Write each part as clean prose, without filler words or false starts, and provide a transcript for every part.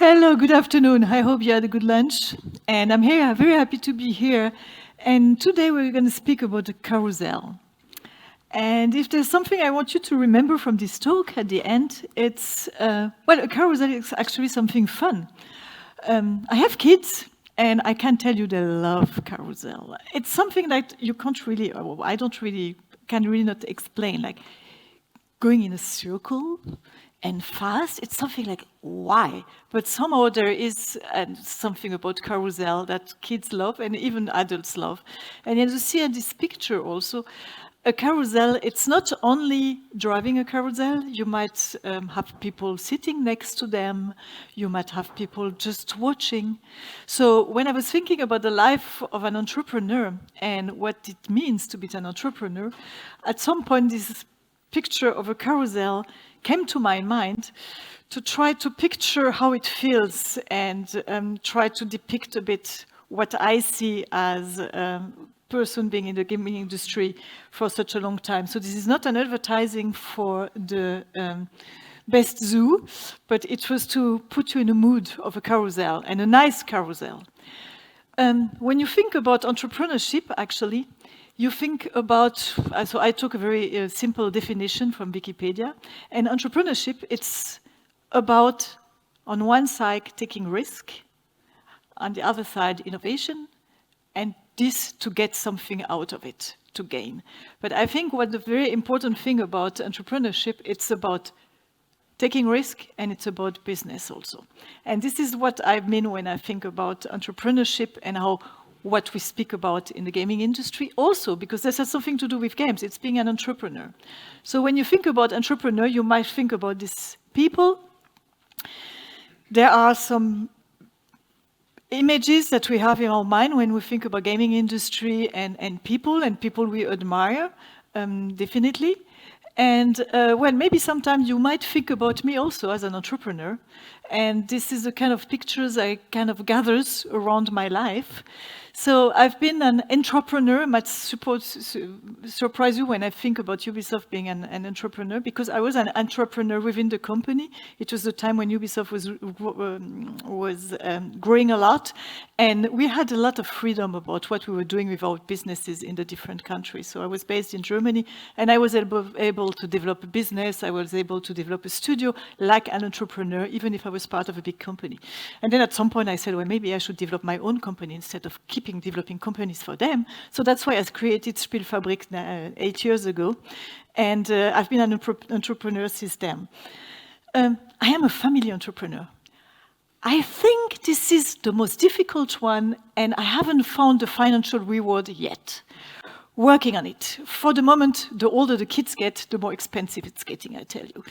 Hello, good afternoon. I hope you had a good lunch. And I'm here, very happy to be here. And today we're going to speak about the carousel. And if there's something I want you to remember from this talk at the end, it's, a carousel is actually something fun. I have kids, and I can tell you they love carousel. It's something that you can't really, can really not explain, like going in a circle and fast. It's something like, why? But somehow there is something about carousel that kids love and even adults love. And you see in this picture also, a carousel, it's not only driving a carousel, you might have people sitting next to them, you might have people just watching. So when I was thinking about the life of an entrepreneur and what it means to be an entrepreneur, at some point this picture of a carousel came to my mind to try to picture how it feels and try to depict a bit what I see as a person being in the gaming industry for such a long time. So this is not an advertising for the best zoo, but it was to put you in a mood of a carousel, and a nice carousel. When you think about entrepreneurship, actually, you think about, so I took a very simple definition from Wikipedia, and entrepreneurship, it's about, on one side, taking risk, on the other side, innovation, and this to get something out of it, to gain. But I think what the very important thing about entrepreneurship, it's about taking risk, and it's about business also. And this is what I mean when I think about entrepreneurship and what we speak about in the gaming industry also, because this has something to do with games. It's being an entrepreneur. So when you think about entrepreneur, you might think about these people. There are some images that we have in our mind when we think about gaming industry and people we admire, definitely. And well, maybe sometime you might think about me also as an entrepreneur. And this is the kind of pictures I kind of gathers around my life. So I've been an entrepreneur. Might surprise you when I think about Ubisoft being an entrepreneur, because I was an entrepreneur within the company. It was the time when Ubisoft was growing a lot, and we had a lot of freedom about what we were doing with our businesses in the different countries. So I was based in Germany, and I was able to develop a business. I was able to develop a studio like an entrepreneur, even if I was part of a big company. And then at some point I said, well, maybe I should develop my own company instead of keeping developing companies for them. So that's why I created SpielFabrique 8 years ago. And I've been an entrepreneur since then. I am a family entrepreneur. I think this is the most difficult one, and I haven't found the financial reward yet. Working on it. For the moment, the older the kids get, the more expensive it's getting, I tell you.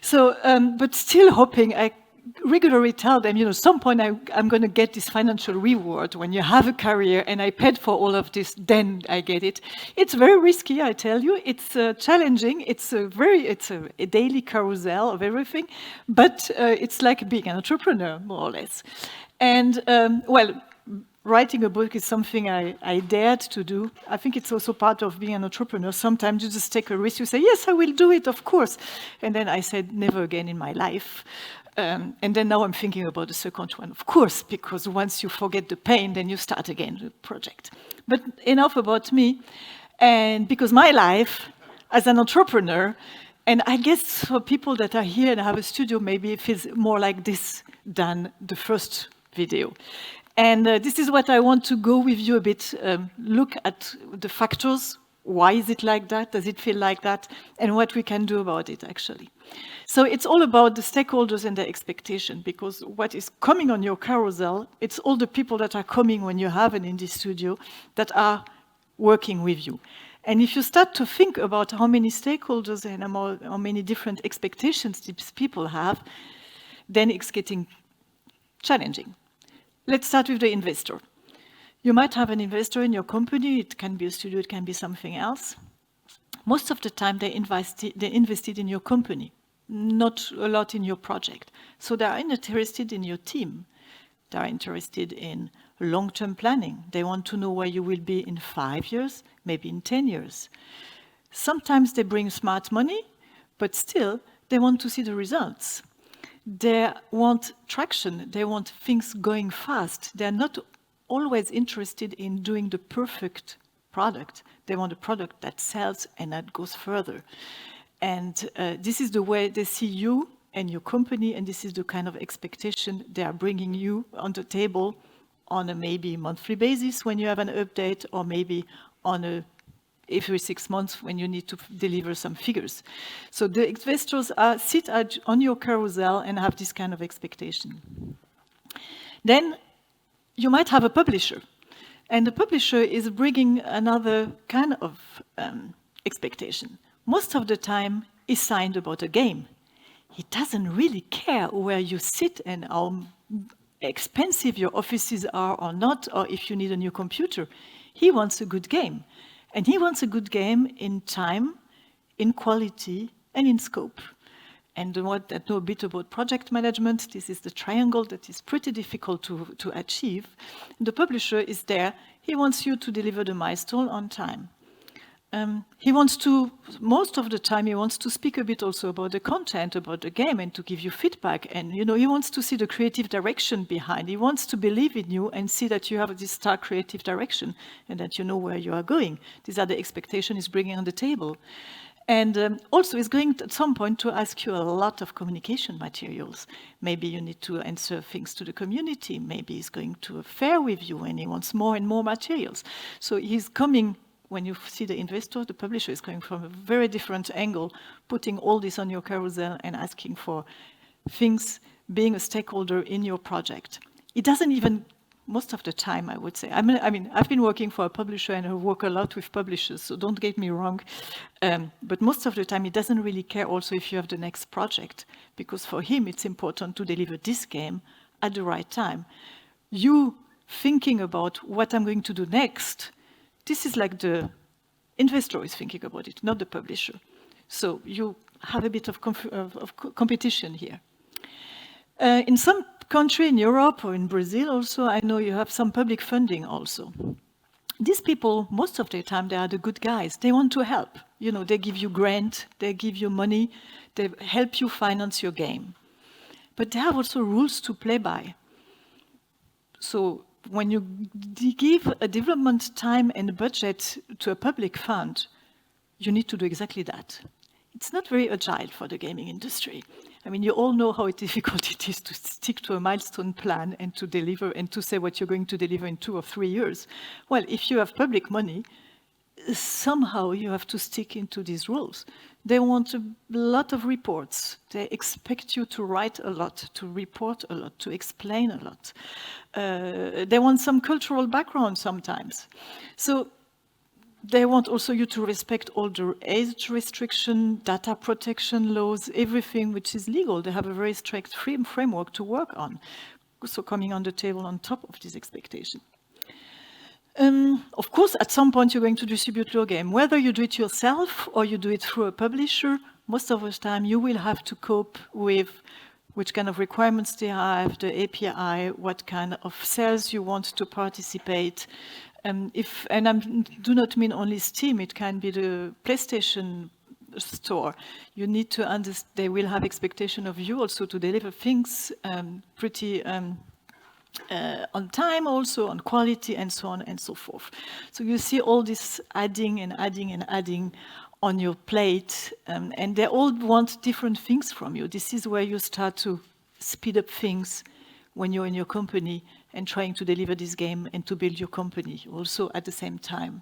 So, but still hoping, I regularly tell them, some point I'm going to get this financial reward when you have a career and I paid for all of this, then I get it. It's very risky, I tell you. It's challenging. It's a daily carousel of everything, but it's like being an entrepreneur, more or less. And well, writing a book is something I dared to do. I think it's also part of being an entrepreneur. Sometimes you just take a risk. You say, yes, I will do it, of course. And then I said, never again in my life. And then now I'm thinking about the second one, of course, because once you forget the pain, then you start again the project. But enough about me. And because my life as an entrepreneur, and I guess for people that are here and have a studio, maybe it feels more like this than the first video. And this is what I want to go with you a bit, look at the factors. Why is it like that? Does it feel like that? And what we can do about it, actually. So it's all about the stakeholders and their expectation, because what is coming on your carousel, it's all the people that are coming when you have an indie studio that are working with you. And if you start to think about how many stakeholders and how many different expectations these people have, then it's getting challenging. Let's start with the investor. You might have an investor in your company. It can be a studio, it can be something else. Most of the time, they invested in your company, not a lot in your project. So they are interested in your team. They are interested in long-term planning. They want to know where you will be in 5 years, maybe in 10 years. Sometimes they bring smart money, but still, they want to see the results. They want traction, they want things going fast. They're not always interested in doing the perfect product. They want a product that sells and that goes further. And this is the way they see you and your company, and this is the kind of expectation they are bringing you on the table on a maybe monthly basis when you have an update, or maybe on a every 6 months when you need to deliver some figures. So the investors sit on your carousel and have this kind of expectation. Then you might have a publisher, and the publisher is bringing another kind of expectation. Most of the time, he's signed about a game. He doesn't really care where you sit and how expensive your offices are or not, or if you need a new computer. He wants a good game. And he wants a good game in time, in quality, and in scope. And the one that know a bit about project management, this is the triangle that is pretty difficult to achieve. The publisher is there. He wants you to deliver the milestone on time. He wants to, most of the time, he wants to speak a bit also about the content, about the game, and to give you feedback. And, you know, he wants to see the creative direction behind. He wants to believe in you and see that you have this stark creative direction and that you know where you are going. These are the expectations he's bringing on the table. And also, he's going at some point to ask you a lot of communication materials. Maybe you need to answer things to the community. Maybe he's going to a fair with you and he wants more and more materials. So he's coming. When you see the investor, the publisher is coming from a very different angle, putting all this on your carousel and asking for things, being a stakeholder in your project. It doesn't even, most of the time, I would say. I mean, I've been working for a publisher and I work a lot with publishers, so don't get me wrong. But most of the time, he doesn't really care also if you have the next project, because for him, it's important to deliver this game at the right time. You thinking about what I'm going to do next, this is like the investor is thinking about it, not the publisher. So you have a bit of competition here. In some country in Europe or in Brazil also, I know you have some public funding also. These people, most of the time, they are the good guys. They want to help. You know, they give you grant, they give you money, they help you finance your game. But they have also rules to play by. So when you give a development time and budget to a public fund, you need to do exactly that. It's not very agile for the gaming industry. I mean, you all know how difficult it is to stick to a milestone plan and to deliver and to say what you're going to deliver in 2 or 3 years. Well, if you have public money, somehow you have to stick into these rules. They want a lot of reports. They expect you to write a lot, to report a lot, to explain a lot. They want some cultural background sometimes. So they want also you to respect all the age restriction, data protection laws, everything which is legal. They have a very strict framework to work on. So coming on the table on top of this expectation. Of course, at some point, you're going to distribute your game. Whether you do it yourself or you do it through a publisher, most of the time, you will have to cope with which kind of requirements they have, the API, what kind of sales you want to participate. And I do not mean only Steam, it can be the PlayStation store. You need to understand, they will have expectation of you also to deliver things pretty on time also, on quality, and so on and so forth. So you see all this adding and adding and adding on your plate, and they all want different things from you. This is where you start to speed up things when you're in your company and trying to deliver this game and to build your company also at the same time.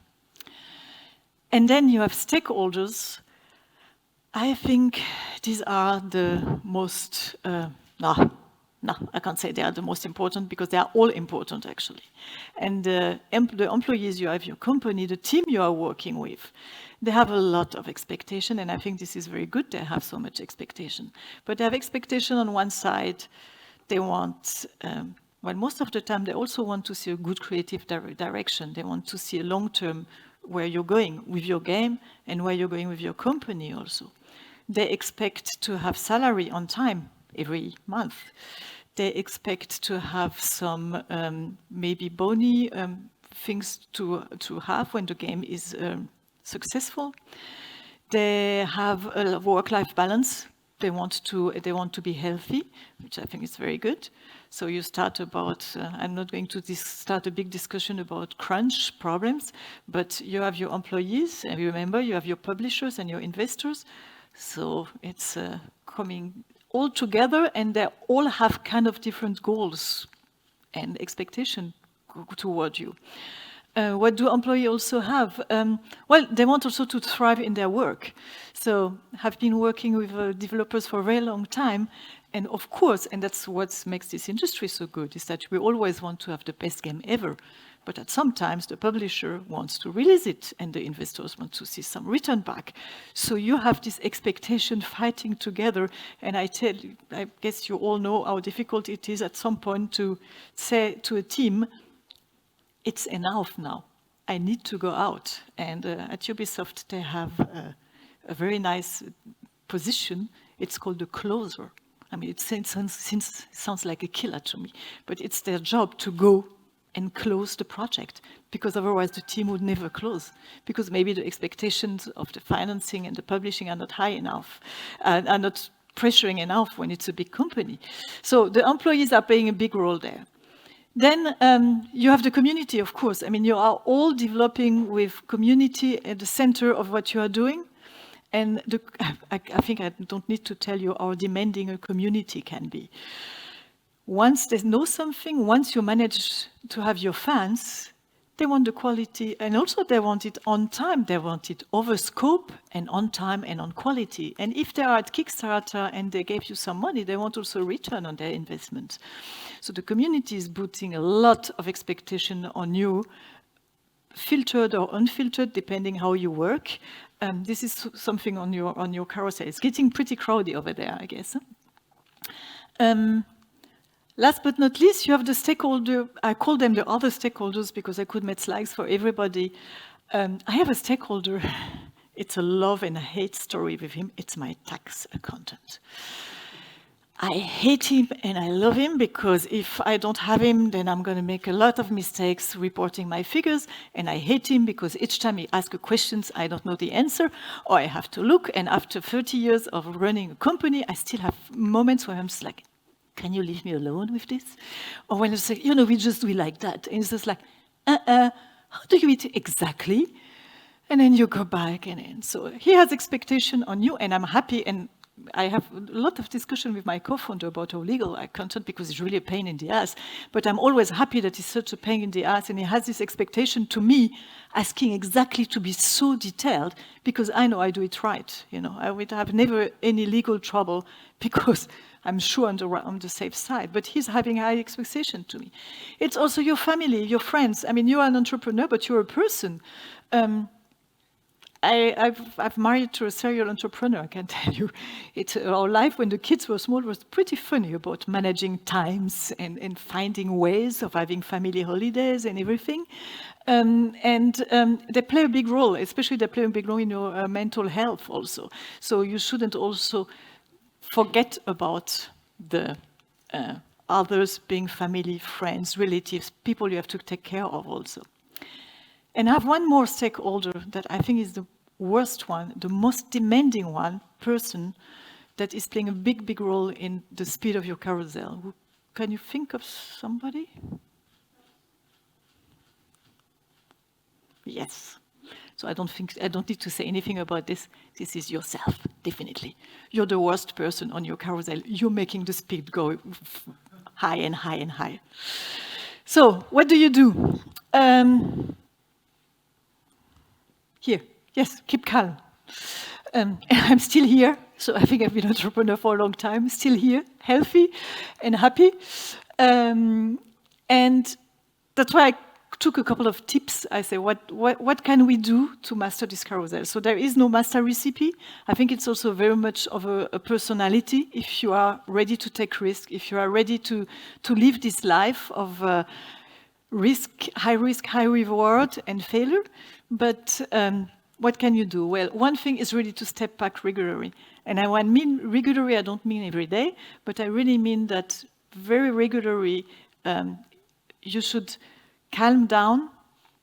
And then you have stakeholders. I think these are the most, no, I can't say they are the most important because they are all important actually. And the employees you have your company, the team you are working with, they have a lot of expectation, and I think this is very good they have so much expectation. But they have expectation on one side. They want, well, most of the time they also want to see a good creative direction. They want to see a long-term where you're going with your game and where you're going with your company also. They expect to have salary on time every month. They expect to have some maybe bony things to have when the game is successful. They have a work-life balance. They want to be healthy, which I think is very good. So you start about, I'm not going to start a big discussion about crunch problems, but you have your employees, and remember, you have your publishers and your investors. So it's coming all together, and they all have kind of different goals and expectation toward you. What do employees also have? Well, they want also to thrive in their work. So I've been working with developers for a very long time. And of course, and that's what makes this industry so good, is that we always want to have the best game ever. But at sometimes the publisher wants to release it and the investors want to see some return back. So you have this expectation fighting together. And I guess you all know how difficult it is at some point to say to a team, it's enough now. I need to go out. And at Ubisoft, they have a very nice position. It's called the closer. I mean, it sounds like a killer to me, but it's their job to go and close the project, because otherwise the team would never close, because maybe the expectations of the financing and the publishing are not high enough, are not pressuring enough when it's a big company. So the employees are playing a big role there. Then you have the community, of course. I mean, you are all developing with community at the center of what you are doing. And I think I don't need to tell you how demanding a community can be. Once they know something, once you manage to have your fans, they want the quality, and also they want it on time. They want it over scope and on time and on quality. And if they are at Kickstarter and they gave you some money, they want also return on their investment. So the community is putting a lot of expectation on you, filtered or unfiltered, depending how you work. This is something on your carousel. It's getting pretty crowded over there, I guess. Last but not least, you have the stakeholder. I call them the other stakeholders because I could make slides for everybody. I have a stakeholder. It's a love and a hate story with him. It's my tax accountant. I hate him and I love him because if I don't have him, then I'm going to make a lot of mistakes reporting my figures. And I hate him because each time he asks questions, I don't know the answer, or I have to look. And after 30 years of running a company, I still have moments where I'm just like, can you leave me alone with this? Or when I say, we just do it like that. And it's just like, how do you it exactly? And then you go back and so he has expectation on you, and I'm happy. And I have a lot of discussion with my co-founder about our legal accountant because it's really a pain in the ass. But I'm always happy that he's such a pain in the ass, and he has this expectation to me, asking exactly to be so detailed, because I know I do it right. I would have never any legal trouble because I'm sure on the safe side. But he's having high expectation to me. It's also your family, your friends. I mean, you are an entrepreneur, but you're a person. I've married to a serial entrepreneur, I can tell you. Our life when the kids were small was pretty funny about managing times and finding ways of having family holidays and everything. They play a big role, especially they play a big role in your mental health also. So you shouldn't also forget about the others being family, friends, relatives, people you have to take care of also. And I have one more stakeholder that I think is the worst one, the most demanding one, person that is playing a big, big role in the speed of your carousel. Can you think of somebody? Yes. So I don't need to say anything about this. This is yourself, definitely. You're the worst person on your carousel. You're making the speed go high and high and high. So what do you do? Here, yes, keep calm. I'm still here, so I think I've been an entrepreneur for a long time, still here, healthy and happy. And that's why I took a couple of tips. I say, what can we do to master this carousel? So there is no master recipe. I think it's also very much of a personality. If you are ready to take risk, if you are ready to live this life of risk, high reward and failure. But what can you do? Well, one thing is really to step back regularly. And I mean regularly, I don't mean every day, but I really mean that very regularly you should calm down,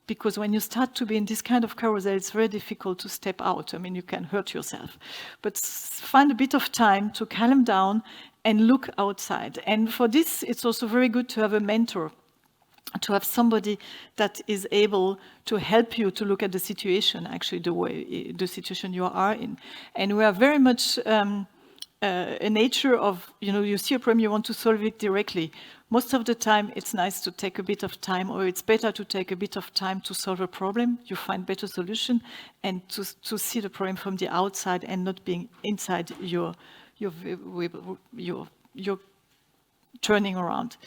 because when you start to be in this kind of carousel, it's very difficult to step out. I mean, you can hurt yourself. But find a bit of time to calm down and look outside. And for this, it's also very good to have a mentor, to have somebody that is able to help you to look at the situation, actually the situation you are in. And we are very much a nature of, you see a problem, you want to solve it directly. Most of the time, it's nice to take a bit of time, or it's better to take a bit of time to solve a problem. You find better solution, and to see the problem from the outside and not being inside your turning around.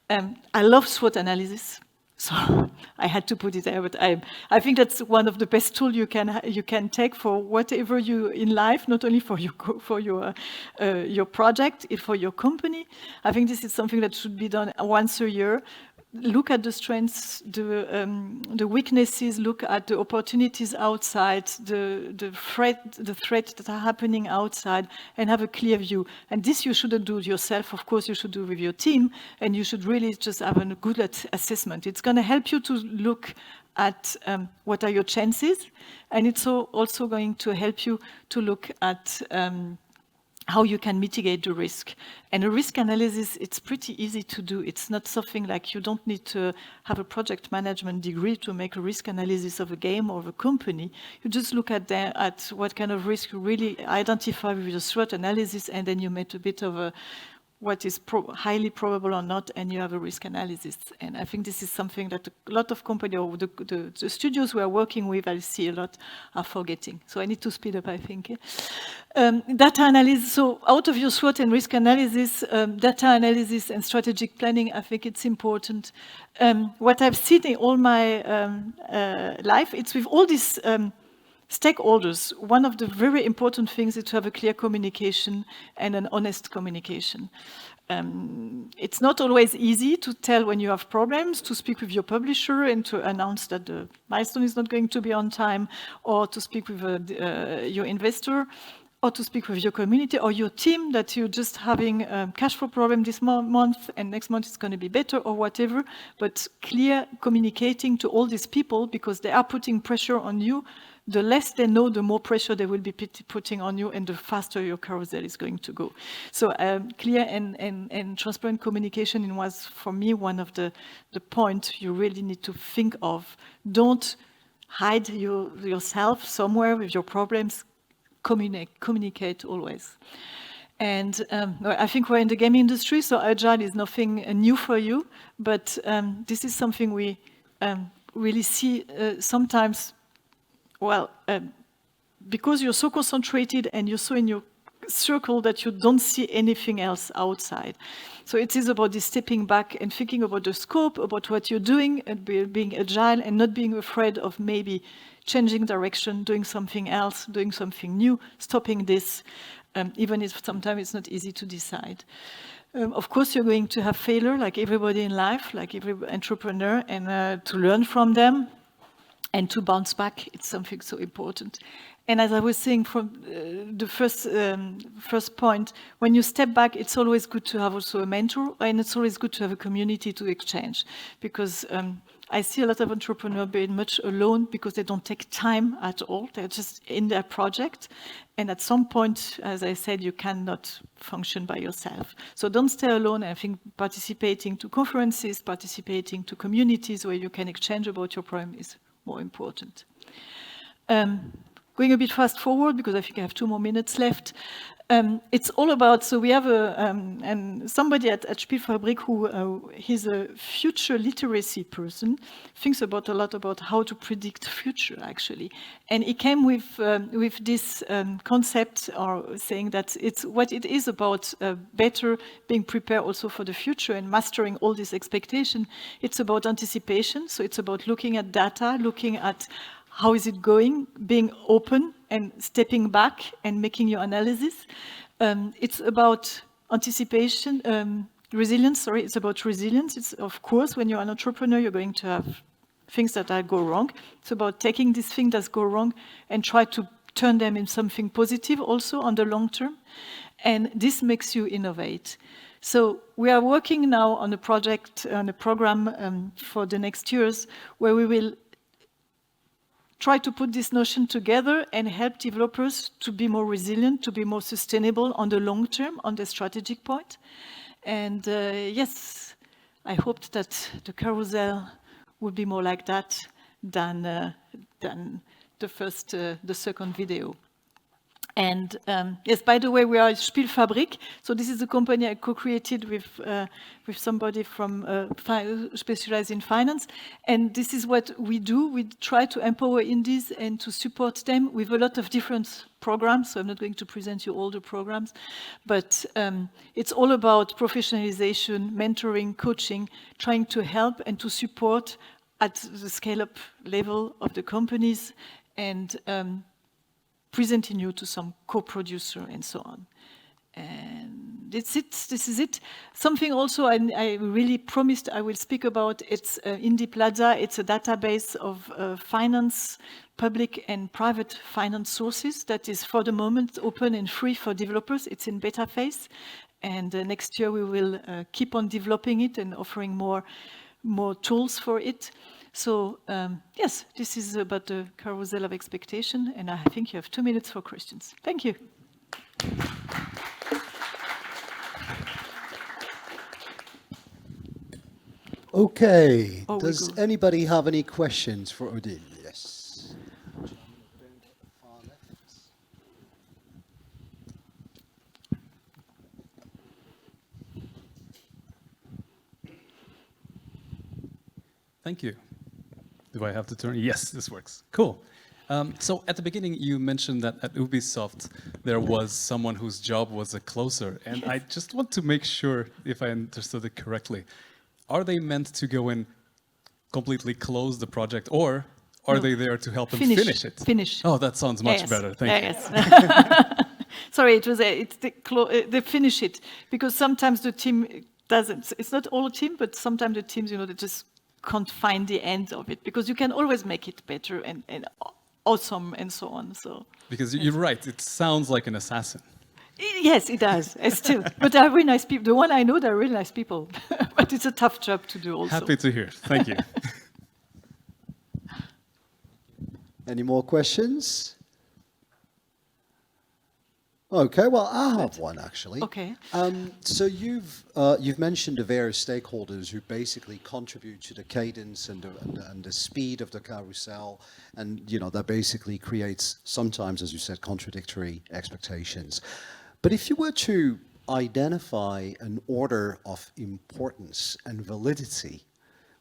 I love SWOT analysis, so I had to put it there. But I think that's one of the best tools you can take for whatever you in life, not only for your project, for your company. I think this is something that should be done once a year. Look at the strengths, the weaknesses. Look at the opportunities outside, the threats that are happening outside, and have a clear view. And this you shouldn't do yourself. Of course, you should do with your team, and you should really just have a good assessment. It's going to help you to look at what are your chances, and it's also going to help you to look at how you can mitigate the risk. And a risk analysis, it's pretty easy to do. It's not something like you don't need to have a project management degree to make a risk analysis of a game or of a company. You just look at what kind of risk you really identify with your SWOT analysis, and then you make a bit of what is highly probable or not, and you have a risk analysis. And I think this is something that a lot of companies, or the studios we are working with, I see a lot are forgetting. So I need to speed up, I think. Data analysis, so out of your SWOT and risk analysis, data analysis and strategic planning, I think it's important. What I've seen in all my life, it's with all these stakeholders, one of the very important things is to have a clear communication and an honest communication. It's not always easy to tell when you have problems, to speak with your publisher and to announce that the milestone is not going to be on time, or to speak with your investor, or to speak with your community or your team that you're just having a cash flow problem this month and next month it's going to be better or whatever. But clear communicating to all these people, because they are putting pressure on you. The less they know, the more pressure they will be putting on you, and the faster your carousel is going to go. So clear and transparent communication was, for me, one of the points you really need to think of. Don't hide yourself somewhere with your problems. Communicate always. And I think we're in the game industry, so agile is nothing new for you, but this is something we really see sometimes. Well, because you're so concentrated and you're so in your circle that you don't see anything else outside. So it is about this stepping back and thinking about the scope, about what you're doing, and being agile and not being afraid of maybe changing direction, doing something else, doing something new, stopping this, even if sometimes it's not easy to decide. Of course, you're going to have failure, like everybody in life, like every entrepreneur, and to learn from them. And to bounce back, it's something so important. And as I was saying from the first point, when you step back, it's always good to have also a mentor, and it's always good to have a community to exchange. Because I see a lot of entrepreneurs being much alone because they don't take time at all. They're just in their project. And at some point, as I said, you cannot function by yourself. So don't stay alone. I think participating to conferences, participating to communities where you can exchange about your problem is more important. Going a bit fast forward, because I think I have 2 more minutes left. It's all about, so we have and somebody at SpielFabrique who he's a future literacy person, thinks a lot about how to predict future, actually. And he came with this concept, or saying that it's what it is about better being prepared also for the future and mastering all this expectation. It's about anticipation, so it's about looking at data, looking at how is it going, being open and stepping back and making your analysis. It's about anticipation, resilience, it's about resilience. It's, of course, when you're an entrepreneur, you're going to have things that go wrong. It's about taking these things that go wrong and try to turn them in something positive also on the long term. And this makes you innovate. So we are working now on a project, on a program for the next years, where we will try to put this notion together and help developers to be more resilient, to be more sustainable on the long term, on the strategic point. And yes, I hoped that the carousel would be more like that than the second video. And yes, by the way, we are SpielFabrique. So this is a company I co-created with somebody from specialized in finance. And this is what we do. We try to empower indies and to support them with a lot of different programs. So I'm not going to present you all the programs, but it's all about professionalization, mentoring, coaching, trying to help and to support at the scale-up level of the companies, and presenting you to some co-producer and so on. And that's it. This is it. Something also I really promised I will speak about. It's Indie Plaza. It's a database of finance, public and private finance sources that is for the moment open and free for developers. It's in beta phase. And next year we will keep on developing it and offering more tools for it. So yes, this is about the carousel of expectation, and I think you have 2 minutes for questions. Thank you. Okay, does anybody have any questions for Odile? Yes. Thank you. Do I have to turn? Yes, this works. Cool. So at the beginning, you mentioned that at Ubisoft, there was someone whose job was a closer. And I just want to make sure if I understood it correctly. Are they meant to go and completely close the project, or are they there to help them finish it? Finish. Oh, that sounds much better. Thank you. Yes. Sorry, it's they finish it, because sometimes the team doesn't. It's not all the team, but sometimes the teams, they just can't find the end of it, because you can always make it better and awesome and so on. So because you're right, it sounds like an assassin. Yes, it does. Still, but they're really nice people. The one I know, they're really nice people. But it's a tough job to do also. Happy to hear. Thank you. Any more questions? Okay, well, I have one actually. Okay. So you've mentioned the various stakeholders who basically contribute to the cadence and the speed of the carousel, and that basically creates sometimes, as you said, contradictory expectations. But if you were to identify an order of importance and validity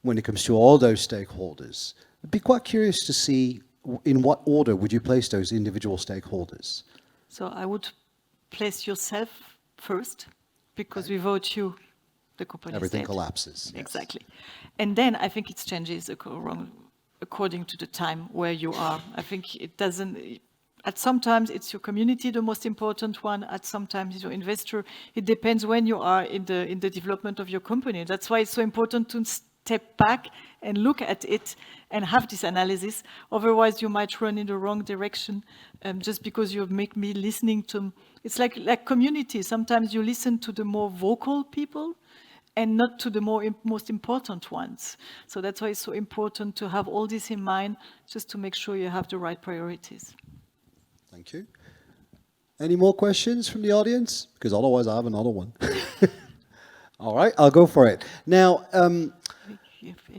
when it comes to all those stakeholders, I'd be quite curious to see in what order would you place those individual stakeholders? So I would place yourself first, because without you, the company everything is dead. collapses. Exactly. And then I think it changes according to the time where you are. I think it doesn't. At sometimes it's your community, the most important one. At sometimes it's your investor. It depends when you are in the development of your company. That's why it's so important to step back and look at it and have this analysis. Otherwise, you might run in the wrong direction just because you make me listening to. It's like community. Sometimes you listen to the more vocal people and not to the most important ones. So that's why it's so important to have all this in mind, just to make sure you have the right priorities. Thank you. Any more questions from the audience? Because otherwise I have another one. All right, I'll go for it. Now,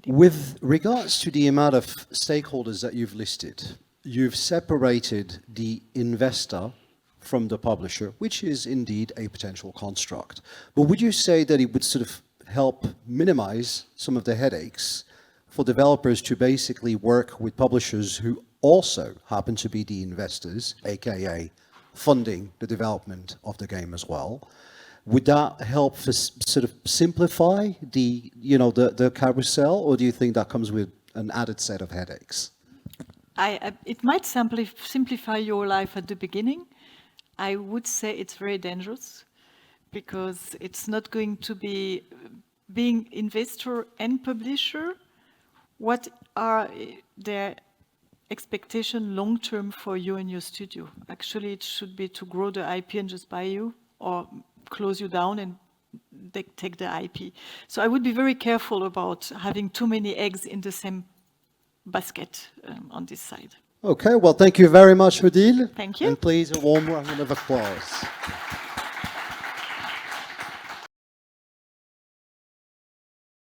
with regards to the amount of stakeholders that you've listed, you've separated the investor from the publisher, which is indeed a potential construct. But would you say that it would sort of help minimize some of the headaches for developers to basically work with publishers who also happen to be the investors, aka funding the development of the game as well? Would that help sort of simplify the carousel, or do you think that comes with an added set of headaches? It might simplify your life at the beginning. I would say it's very dangerous, because it's not going to be being investor and publisher. What are their expectations long-term for you and your studio? Actually, it should be to grow the IP and just buy you, or close you down and take the IP. So I would be very careful about having too many eggs in the same basket on this side. Okay, well, thank you very much, Odile. Thank you. And please, a warm round of applause.